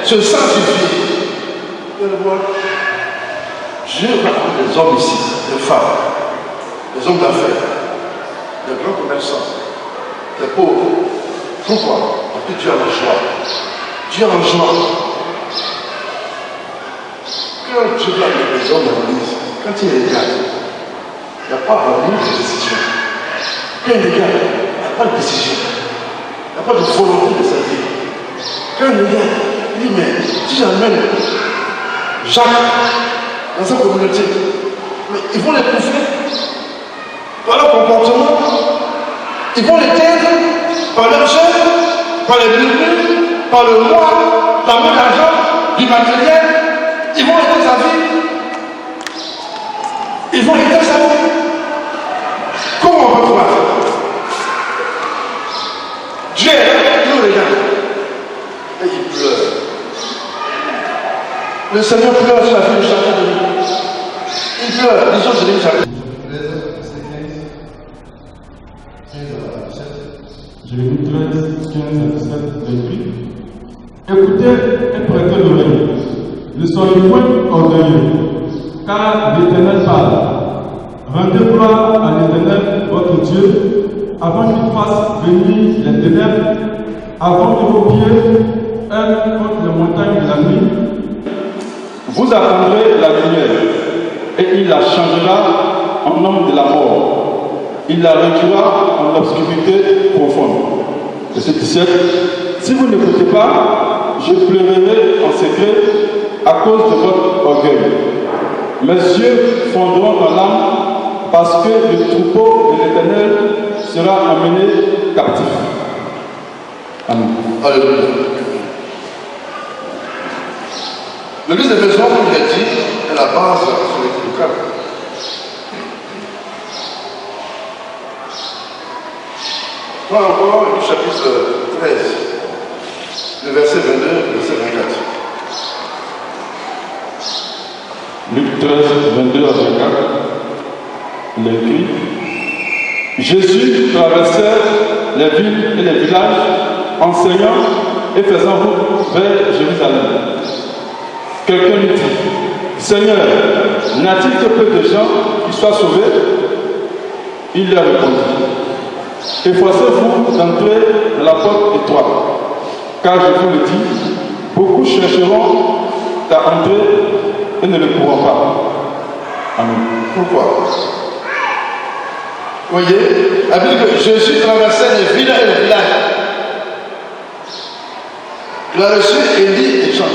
se sanctifier, Dieu va prendre des hommes ici, des femmes, des hommes d'affaires, des grands commerçants, des pauvres. Pourquoi? Parce que Dieu a le choix. Dieu a le choix. Quand Dieu va avec les hommes dans l'église, quand il regarde, il n'y a pas vraiment de décision. Quand il regarde, il n'y a pas de décision. Il n'y a pas de volonté de sa vie. Quand il regarde, il dit, mais si j'amène Jacques dans sa communauté, mais ils vont les bouffer par leur comportement, ils vont les taire par leur jeûne, par les murmures, par le roi, l'amour d'argent, du matériel. Ils vont aider sa vie. Ils vont aider sa vie. Comment on peut pouvoir faire? Dieu nous regarde et il pleure. Le Seigneur pleure sur la vie de chacun de nous. Il pleure. Lisons ce livre chacun. Jérémie 13, 15 à 17, écrit. Écoutez et prêtez l'oreille. Ne soyez point orgueilleux, car l'Éternel parle. Rendez gloire à l'Éternel, votre Dieu, avant qu'il fasse venir les ténèbres, avant que vos pieds heurtent contre les montagnes de la nuit. Vous attendrez la lumière, et il la changera en homme de la mort. Il la réduira en obscurité profonde. Verset 17. Si vous n'écoutez pas, je pleurerai en secret à cause de votre orgueil. Mes yeux fondront dans l'âme parce que le troupeau de l'Éternel sera emmené captif. Amen. Alléluia. L'église des maisons, comme je l'ai dit, est la base sur l'église locale. Prends encore le chapitre 13, le verset 22, le verset 24. Luc 13, 22 à 24, il est écrit. Jésus traversait les villes et les villages, enseignant et faisant route vers Jérusalem. Quelqu'un lui dit, Seigneur, n'a-t-il que peu de gens qui soient sauvés? Il leur répondit, efforcez-vous d'entrer dans la porte étroite, car je vous le dis, beaucoup chercheront à entrer et ne le pourront pas. Amen. Pourquoi? Vous voyez, la Bible dit que Jésus traversait les villes et les villages. Il a reçu Élie et Jean.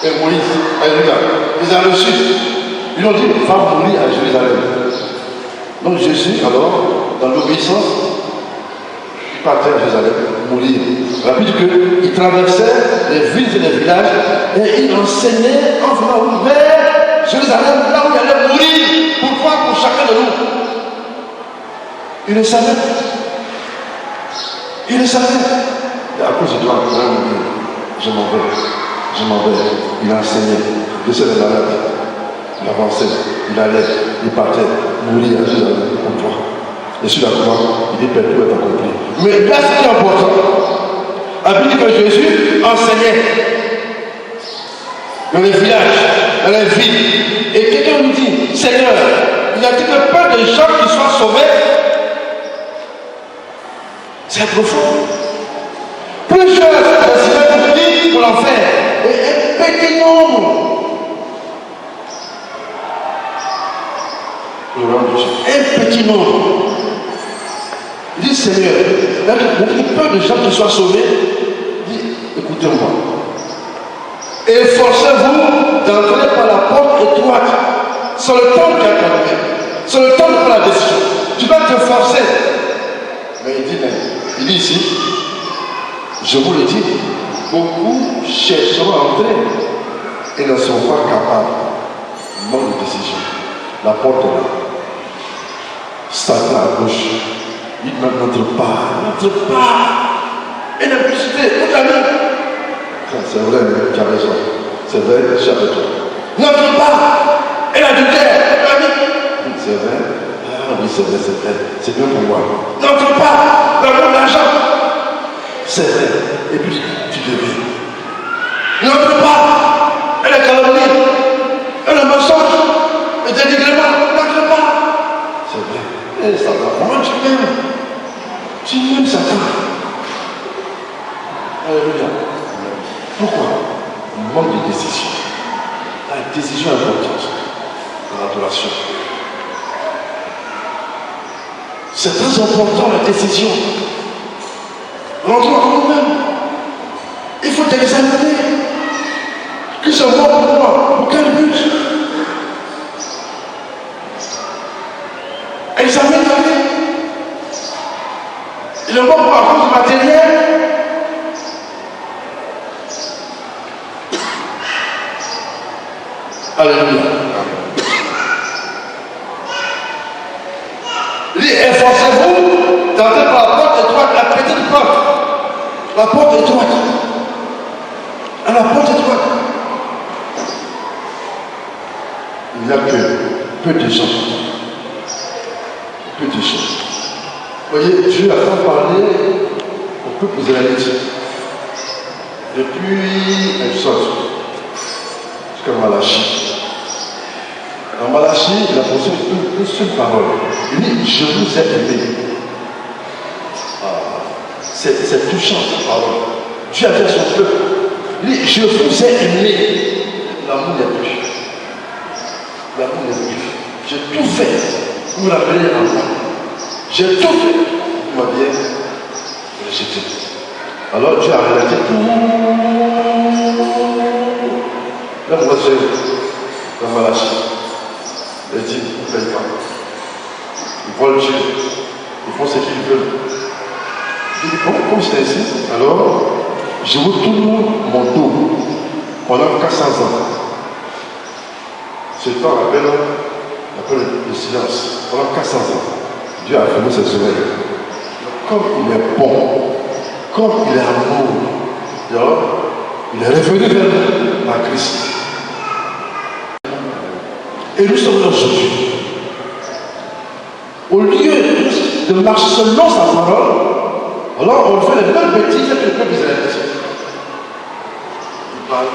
Et Moïse, alléluia. Ils ont reçu. Ils ont dit, va mourir à Jérusalem. Donc Jésus, alors, dans l'obéissance, il partait à Jérusalem, mourir. La Bible dit qu'il traversait les villes et les villages et il enseignait en venant vers Jérusalem, là où il allait mourir. Pourquoi? Pour chacun de nous. Il le savait. Il le savait. Et à cause de toi, je m'en vais. Je m'en vais. Il enseignait. Il se les malades. Il avançait. Il allait. Il partait. Mourir à Jérusalem pour toi. Et sur la croix, il dit que tout est accompli. Mais là, ce qui est important, la Bible dit que Jésus enseignait dans les villages, dans les villes. Et quelqu'un nous dit, Seigneur, il y a quelque peu de gens qui soient sauvés. C'est profond. Plusieurs décident pour l'enfer. Et un petit nombre. Un petit nombre. Il dit, Seigneur, il y a peu de gens qui soient sauvés. Il dit, écoutez-moi. Efforcez-vous d'entrer par la porte étroite. C'est le temps de quelqu'un. C'est le temps de prendre la décision. Tu dois te forcer. ici, je vous le dis, beaucoup chercheront à entrer et ne sont pas capables. Manque de décision. La porte est là. Satan à gauche. Il n'entre pas. N'entre pas. Et l'électricité, tout à l'heure. C'est vrai, tu as raison. C'est vrai, j'ai raison. N'entre pas. Et l'adultère, c'est vrai. Ah oui, c'est vrai, c'est vrai. C'est bien pour moi. N'entre pas dans le monde d'argent. C'est vrai. Et puis, tu deviens. N'entre pas. Et la calomnie. Et le mensonge. Le dénigrement. N'entre pas. C'est vrai. Et Satan, comment tu m'aimes? Tu m'aimes, Satan. Alléluia. Pourquoi? Manque de décision. La décision est importante dans l'adoration. C'est très important la décision. Rentrons en nous-mêmes. Il faut t'examiner. Qui se voit pour moi? Pour quel but? Examine ta vie. Il est mort pour la cause matérielle. Alléluia. Efforcez-vous d'entrer par la porte étroite, la petite porte. La porte étroite. À la porte étroite. Il n'y a que peu de gens. Peu de gens. Vous voyez, Dieu a tant parlé au peuple israélite. Depuis Exode jusqu'à Malachie. Dans Malachie, il a posé une seule parole. Il dit, je vous ai aimé. C'est touchant cette parole. Dieu a dit à son peuple, il dit, je vous ai aimé. L'amour n'est plus. L'amour n'est plus. J'ai tout fait pour vous l'appeler à moi. J'ai tout fait pour m'habiller rejeté. Alors Dieu a relaté tout. Là, moi, j'ai dans Malachie. Il dit, ils ne payent pas. Ils volent Dieu. Ils font ce qu'ils veulent. Il dit, bon, comme c'est ainsi, alors je vous tourne mon dos pendant 400 ans. Ce temps appelle le silence. Pendant 400 ans, Dieu a fermé ses oreilles. Comme il est bon, comme il est amour, alors il est revenu vers nous, à Christ. Et nous sommes là aujourd'hui. Au lieu de marcher selon sa parole, alors on fait les mêmes bêtises que le peuple israélite. Il parle.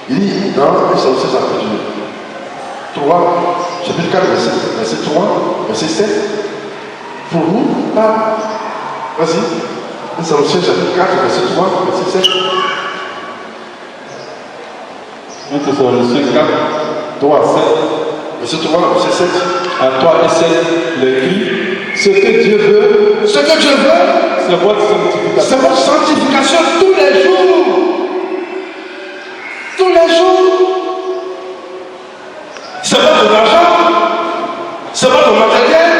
Il dit dans Exode 16 à continuer. 3, chapitre 4, verset 3, verset 7. Pour nous, pas. Vas-y. Exode 16, chapitre 4, verset 3, verset 7. 1 Thessaloniciens 4, 3 à 7. Verset 3, verset 7. À 3 et 7, il écrit, ce que Dieu veut, c'est votre sanctification. C'est votre sanctification tous les jours. Tous les jours. C'est pas de l'argent, c'est pas de matériel,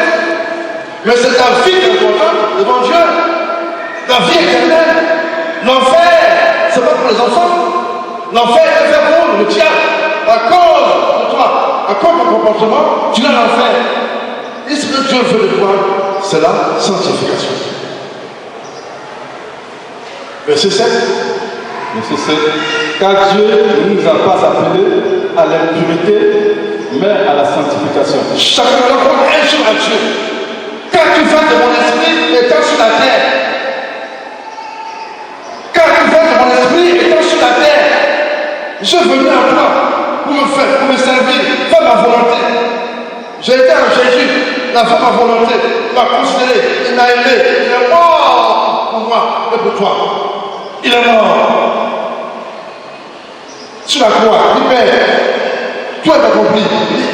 mais c'est ta vie qui est importante devant Dieu. La vie éternelle. L'enfer, c'est pas pour les enfants. L'enfer est fait pour le diable. À cause de toi, à cause de ton comportement, tu vas à l'enfer. Et ce que Dieu veut de toi, c'est la sanctification. Verset 7. Verset 7. Car Dieu ne nous a pas appelés à l'impureté, mais à la sanctification. Chacun doit prendre un jour à Dieu. Quand tu vas de mon esprit étant sur la terre, quand tu vas de mon esprit étant sur la terre, je venais à toi pour me servir, faire ma volonté. J'ai été en Jésus, la faire ma volonté, il m'a considéré, il m'a aimé, il est mort pour moi et pour toi. Il est mort. Sur la croix, il Père, toi t'as compris,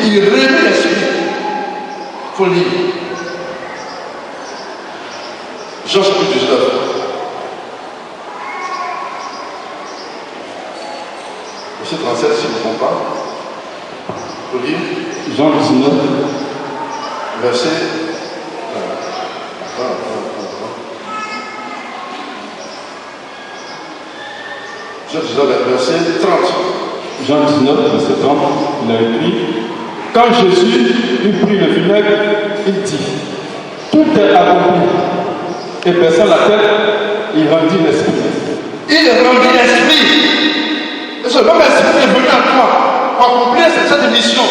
il remet l'esprit. Il faut lire. Jean chapitre 19. Verset 37, si je ne me trompe pas. Il faut lire. Jean 19. Verset. Jean 19, verset 30. Jean 19, verset 30, il a écrit, quand Jésus eut pris le vinaigre, il dit, tout est accompli. Et baissant la tête, il rendit l'esprit. Il rendit l'esprit. Et ce même esprit est venu à toi pour accomplir cette mission.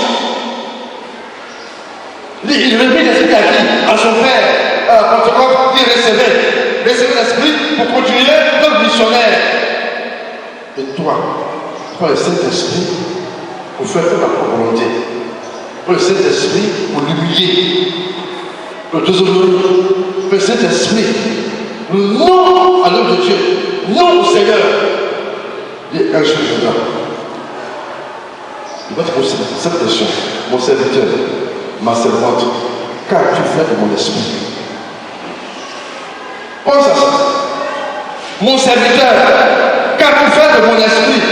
Il remit l'esprit à qui? À son père. À Pentecôte, il recevait l'esprit pour continuer notre missionnaire. Et toi, le Saint-Esprit pour faire ta propre volonté. Le Saint-Esprit pour l'humilier. Le déshonorer. Le Saint-Esprit. Non à l'œuvre de Dieu. Non au Seigneur. Il y a un jour là. Il va te poser cette question. Mon serviteur, ma servante, qu'as-tu fait de mon esprit? Pense à ça. Mon serviteur, qu'as-tu fait de mon esprit?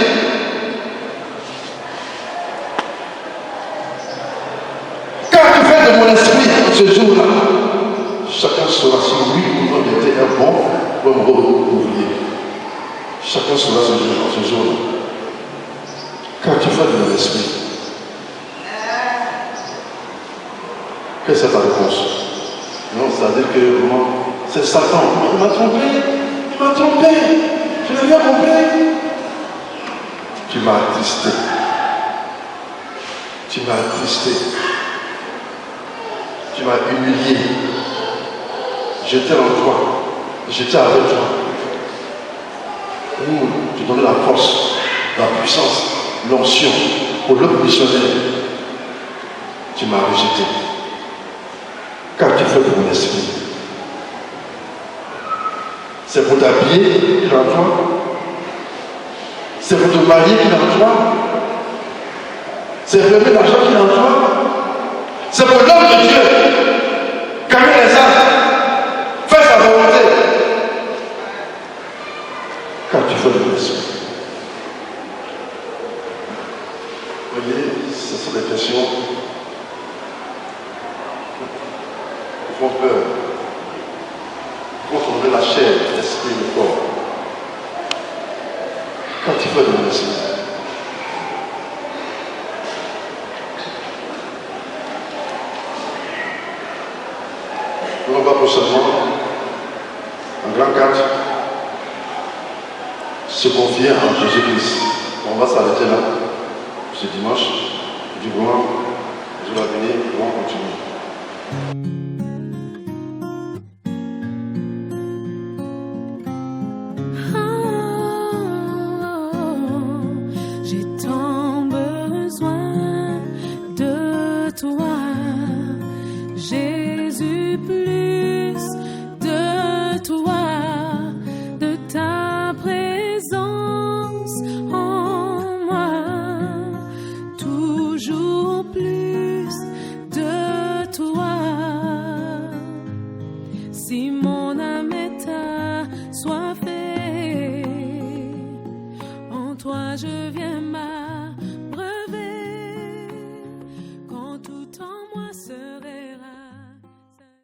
Qu'as-tu fait de mon esprit ce jour-là? Chacun saura si oui ou non il était un bon ou un mauvais ouvrier. Chacun saura ce jour-là. Qu'as-tu fait de mon esprit? Quelle est ta réponse? Non, c'est-à-dire que vraiment, c'est Satan. Il m'a trompé. Il m'a trompé. Je n'ai rien compris. Tu m'as attristé. Tu m'as attristé. Tu m'as humilié. J'étais en toi. J'étais avec toi. Tu donnais la force, la puissance, l'onction pour l'autre missionnaire. Tu m'as rejeté. Qu'as-tu fait de mon esprit? C'est pour t'habiller qu'il est en toi? C'est pour te marier qu'il est en toi? C'est pour aimer l'argent qu'il est en toi? C'est pour l'homme de Dieu gagner les âmes, faire sa volonté. Qu'as-tu fait de mon esprit? Voyez, ce sont des questions qui font peur. Contrôler la chair, l'esprit et le corps. Quand tu fais de mon esprit, nous on va prochainement, en grand 4, se confier en Jésus-Christ. On va s'arrêter là, ce dimanche, du moment, je vais venir, on va continuer. Jésus, plus de toi, de ta présence en moi, toujours plus de toi. Si mon âme est assoiffée, en toi je viens